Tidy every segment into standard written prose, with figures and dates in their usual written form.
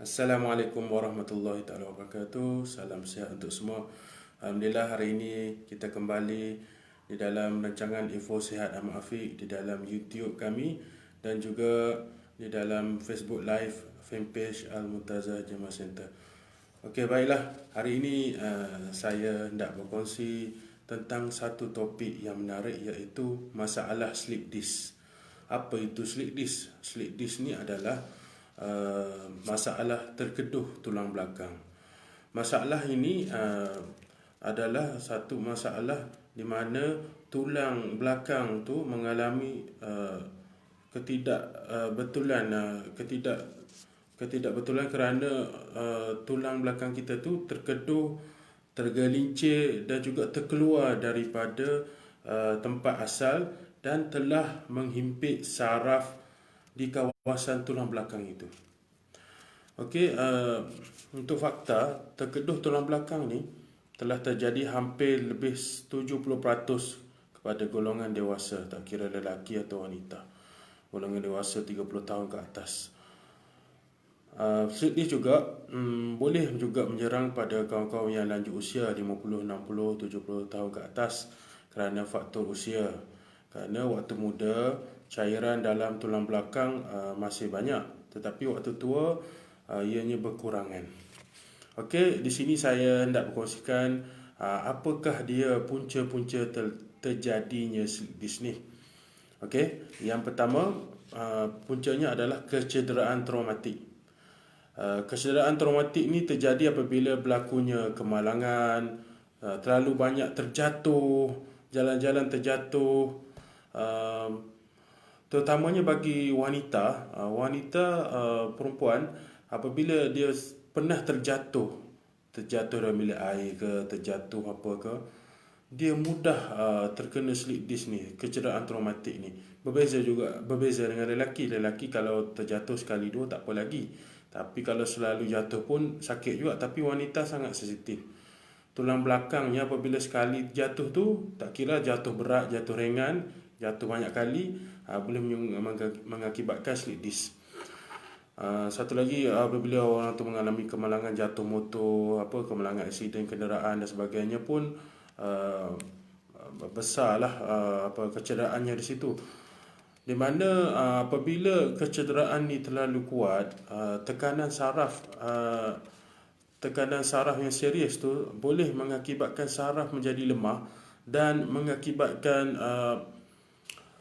Assalamualaikum warahmatullahi taala wabarakatuh. Salam sihat untuk semua. Alhamdulillah hari ini kita kembali di dalam rancangan Info Sihat Ahmad Afiq di dalam YouTube kami dan juga di dalam Facebook Live fanpage Al-Muntazah Jemaah Center. Okey, baiklah. Hari ini saya hendak berkongsi tentang satu topik yang menarik, iaitu masalah slip disc. Apa itu slip disc? Slip disc ni adalah masalah terkeduh tulang belakang. Masalah ini adalah satu masalah di mana tulang belakang tu mengalami ketidakbetulan kerana tulang belakang kita tu terkeduh, tergelincir dan juga terkeluar daripada tempat asal dan telah menghimpit saraf di kawasan tulang belakang itu. Okey, untuk fakta, terkeduh tulang belakang ni telah terjadi hampir lebih 70% kepada golongan dewasa, tak kira lelaki atau wanita. Golongan dewasa 30 tahun ke atas. Slip disc juga boleh juga menyerang pada kawan-kawan yang lanjut usia 50, 60, 70 tahun ke atas kerana faktor usia. Kerana waktu muda cairan dalam tulang belakang masih banyak, tetapi waktu tua ianya berkurangan. Okey, di sini saya hendak berkongsikan apakah dia punca-punca terjadinya slip disc ni. Okey, yang pertama puncanya adalah kecederaan traumatik. Kecederaan traumatik ni terjadi apabila berlakunya kemalangan, terlalu banyak terjatuh, jalan-jalan terjatuh, terutamanya bagi perempuan, apabila dia pernah terjatuh dalam bilik air ke, terjatuh apa ke, dia mudah terkena slip disc ni, kecederaan traumatik ni. Berbeza dengan lelaki. Lelaki kalau terjatuh sekali dua tak apa lagi, tapi kalau selalu jatuh pun sakit juga. Tapi wanita sangat sensitif. Tulang belakangnya apabila sekali jatuh tu, tak kira jatuh berat, jatuh ringan, jatuh banyak kali, boleh mengakibatkan slip disc. Satu lagi, apabila orang tu mengalami kemalangan jatuh motor, kemalangan aksiden kenderaan dan sebagainya pun besarlah kecederaannya di situ. Di mana apabila kecederaan ni terlalu kuat, tekanan saraf yang serius tu boleh mengakibatkan saraf menjadi lemah dan mengakibatkan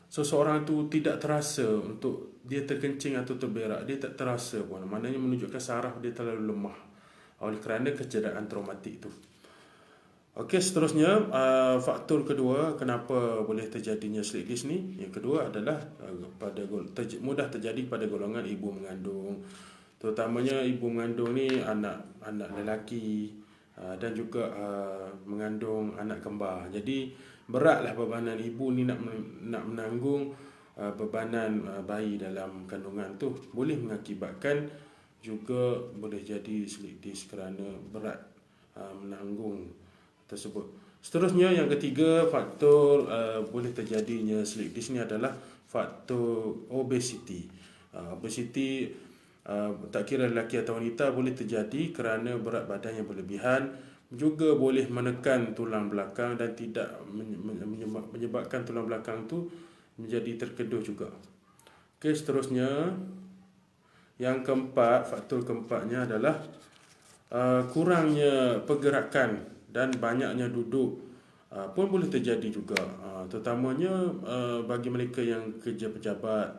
seseorang tu tidak terasa untuk dia terkencing atau terberak. Dia tak terasa pun. Maknanya menunjukkan saraf dia terlalu lemah oleh kerana kecederaan traumatik tu. Okey, seterusnya faktor kedua kenapa boleh terjadinya slip disc ni. Yang kedua adalah mudah terjadi pada golongan ibu mengandung. Terutamanya ibu mengandung ni anak lelaki dan juga mengandung anak kembar. Jadi beratlah bebanan ibu ni nak menanggung bebanan bayi dalam kandungan tu. Boleh mengakibatkan juga boleh jadi slip disc kerana berat menanggung tersebut. Seterusnya, yang ketiga faktor boleh terjadinya slip disc ni adalah faktor obesiti. Obesiti tak kira lelaki atau wanita boleh terjadi kerana berat badan yang berlebihan, juga boleh menekan tulang belakang dan tidak menyebabkan tulang belakang tu menjadi terkeduh juga. Okey, seterusnya yang keempat, faktor keempatnya adalah kurangnya pergerakan dan banyaknya duduk pun boleh terjadi juga, terutamanya bagi mereka yang kerja pejabat,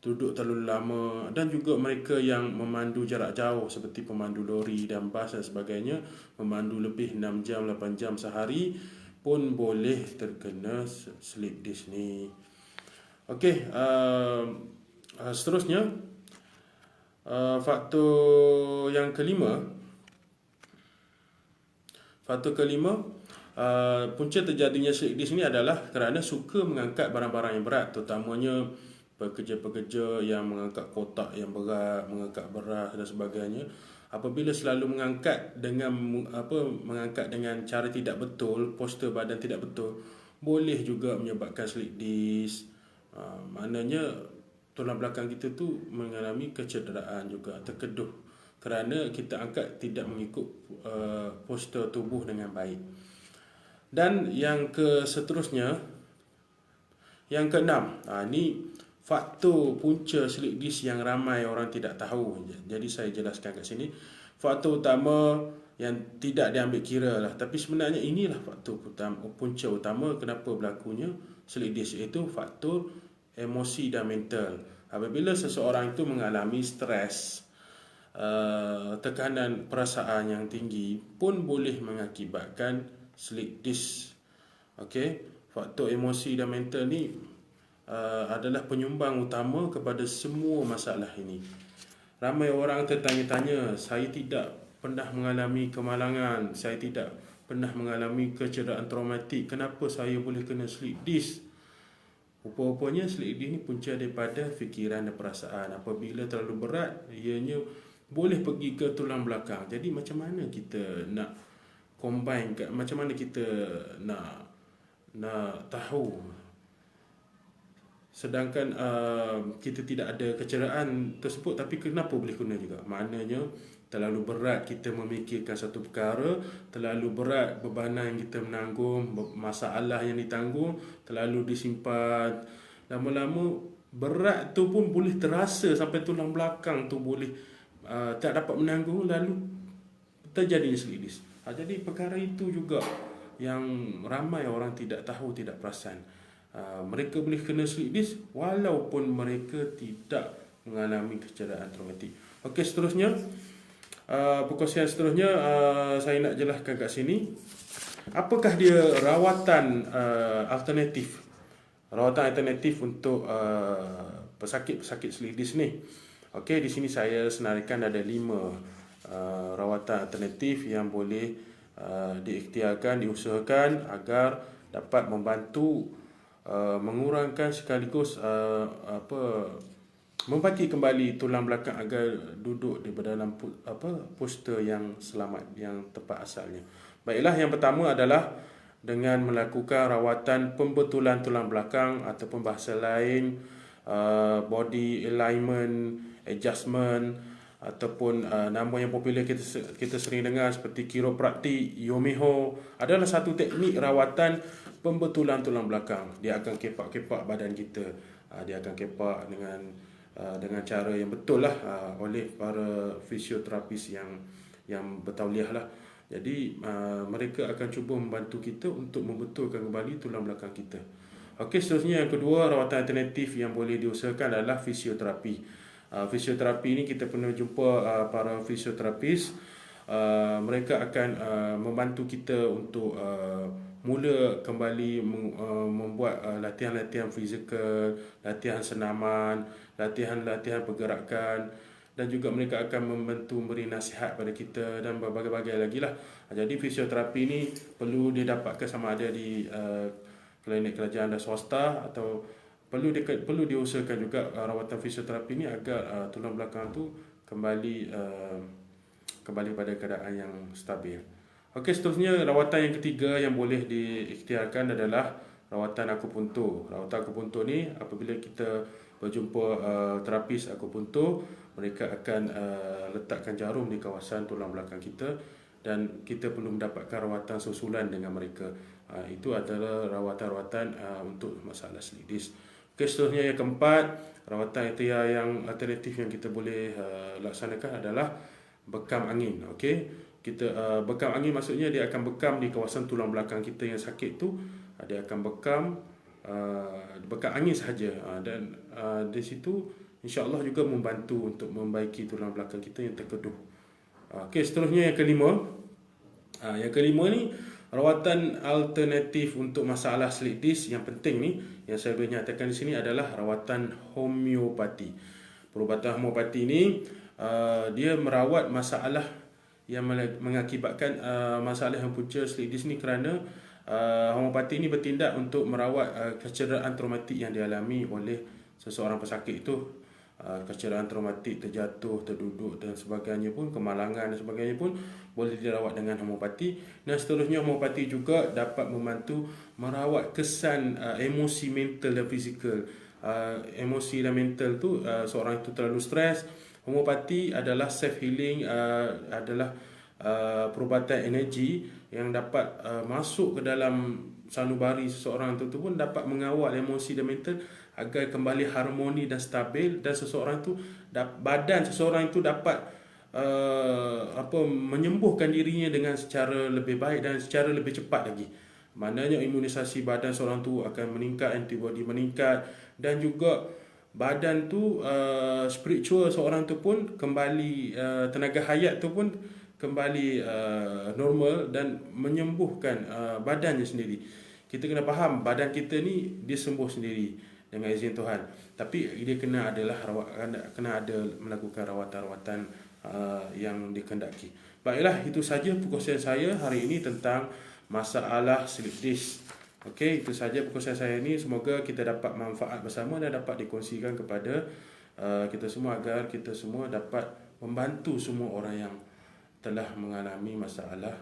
duduk terlalu lama, dan juga mereka yang memandu jarak jauh seperti pemandu lori dan bas dan sebagainya, memandu lebih 6 jam 8 jam sehari pun boleh terkena slip disc ni. Okey, seterusnya faktor yang kelima. Faktor kelima, punca terjadinya slip disc ni adalah kerana suka mengangkat barang-barang yang berat, terutamanya pekerja-pekerja yang mengangkat kotak yang berat, mengangkat beras dan sebagainya. Apabila selalu mengangkat dengan cara tidak betul, postur badan tidak betul, boleh juga menyebabkan slip disc. Maknanya tulang belakang kita tu mengalami kecederaan juga, terkeduh kerana kita angkat tidak mengikut postur tubuh dengan baik. Dan yang seterusnya, yang keenam, ni faktor punca slip disc yang ramai orang tidak tahu. Jadi saya jelaskan kat sini. Faktor utama yang tidak diambil kira lah, tapi sebenarnya inilah faktor punca utama kenapa berlakunya slip disc, iaitu faktor emosi dan mental. Apabila seseorang itu mengalami stres, tekanan perasaan yang tinggi pun boleh mengakibatkan slip disc. Okey, faktor emosi dan mental ni adalah penyumbang utama kepada semua masalah ini. Ramai orang tertanya-tanya, saya tidak pernah mengalami kemalangan, saya tidak pernah mengalami kecederaan traumatik, kenapa saya boleh kena slip disc? Rupa-rupanya slip disc ni punca daripada fikiran dan perasaan. Apabila terlalu berat, ianya boleh pergi ke tulang belakang. Jadi macam mana kita nak combine, macam mana kita nak tahu, sedangkan kita tidak ada kecederaan tersebut, tapi kenapa boleh kena juga? Maknanya terlalu berat kita memikirkan satu perkara, terlalu berat bebanan yang kita menanggung, masalah yang ditanggung terlalu disimpan, lama-lama berat tu pun boleh terasa sampai tulang belakang tu boleh tak dapat menanggung, lalu terjadi slip disc. Jadi perkara itu juga yang ramai orang tidak tahu, tidak perasan. Mereka boleh kena slip disc walaupun mereka tidak mengalami kecederaan traumatik. Okey, seterusnya, perkongsian seterusnya saya nak jelaskan kat sini. Apakah dia rawatan alternatif? Rawatan alternatif untuk pesakit-pesakit slip disc ni. Okey, di sini saya senaraikan ada 5 rawatan alternatif yang boleh diikhtiarkan, diusahakan agar dapat membantu mengurangkan sekaligus membagi kembali tulang belakang agar duduk di dalam postur yang selamat, yang tepat asalnya. Baiklah, yang pertama adalah dengan melakukan rawatan pembetulan tulang belakang, ataupun bahasa lain body alignment adjustment, ataupun nama yang popular kita sering dengar seperti chiropraktik, Yomiho, adalah satu teknik rawatan pembetulan tulang belakang. Dia akan kepak-kepak badan kita. Dia akan kepak dengan cara yang betul lah oleh para fisioterapis yang bertauliah lah. Jadi mereka akan cuba membantu kita untuk membetulkan kembali tulang belakang kita. Okey, seterusnya yang kedua, rawatan alternatif yang boleh diusahakan adalah fisioterapi. Fisioterapi ni kita pernah jumpa para fisioterapis. Mereka akan membantu kita untuk mula kembali membuat latihan-latihan fizikal, latihan senaman, latihan-latihan pergerakan, dan juga mereka akan membantu memberi nasihat pada kita dan berbagai-bagai lagi lah. Jadi fisioterapi ni perlu didapatkan sama ada di klinik kerajaan dan swasta, atau perlu diusahakan juga rawatan fisioterapi ni agar tulang belakang tu kembali pada keadaan yang stabil. Okey, seterusnya rawatan yang ketiga yang boleh diikhtiarkan adalah rawatan akupuntur. Rawatan akupuntur ni apabila kita berjumpa terapis akupuntur, mereka akan letakkan jarum di kawasan tulang belakang kita dan kita perlu mendapatkan rawatan susulan dengan mereka. Itu adalah rawatan-rawatan untuk masalah slip disc. Okey, seterusnya yang keempat, rawatan yang alternatif yang kita boleh laksanakan adalah bekam angin. Okey, kita bekam angin maksudnya dia akan bekam di kawasan tulang belakang kita yang sakit tu. Dia akan bekam angin sahaja, dan di situ insya-Allah juga membantu untuk membaiki tulang belakang kita yang terkeduh. Okey, seterusnya yang kelima. Yang kelima ni rawatan alternatif untuk masalah slip disc yang penting ni yang saya boleh nyatakan di sini adalah rawatan homeopati. Perubatan homeopati ni dia merawat masalah yang mengakibatkan masalah yang punca slip disc ni, kerana homeopati ni bertindak untuk merawat kecederaan traumatik yang dialami oleh seseorang pesakit itu. Kecederaan traumatik, terjatuh, terduduk dan sebagainya pun, kemalangan dan sebagainya pun boleh dirawat dengan homeopati. Dan seterusnya homeopati juga dapat membantu merawat kesan emosi, mental dan fizikal emosi dan mental tu, seorang itu terlalu stres. Homeopati adalah self healing, adalah perubatan energi yang dapat masuk ke dalam sanubari seseorang tu pun dapat mengawal emosi dan mental agar kembali harmoni dan stabil, dan seseorang tu badan seseorang itu dapat menyembuhkan dirinya dengan secara lebih baik dan secara lebih cepat lagi. Maknanya imunisasi badan seorang tu akan meningkat, antibody meningkat, dan juga badan tu spiritual seorang tu pun kembali, tenaga hayat tu pun kembali normal dan menyembuhkan badannya sendiri. Kita kena faham badan kita ni dia sembuh sendiri dengan izin Tuhan. Tapi dia kena ada melakukan rawatan-rawatan yang dikehendaki. Baiklah, itu saja perkongsian saya hari ini tentang masalah slip disc. Okey, itu saja perkongsian saya ini. Semoga kita dapat manfaat bersama dan dapat dikongsikan kepada kita semua agar kita semua dapat membantu semua orang yang telah mengalami masalah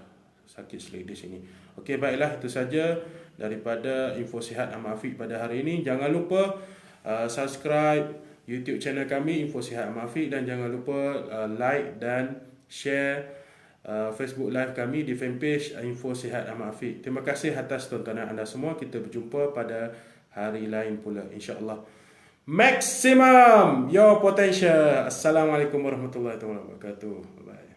sakit slip disc ini. Okey, baiklah, itu saja daripada info sihat Ahmad Afiq pada hari ini. Jangan lupa subscribe YouTube channel kami Info Sihat Ahmad Afiq, dan jangan lupa like dan share Facebook live kami di fanpage Info Sihat Ahmad Afiq. Terima kasih atas tontonan anda semua. Kita berjumpa pada hari lain pula, insya-Allah. Maximum your potential. Assalamualaikum warahmatullahi wabarakatuh. Bye.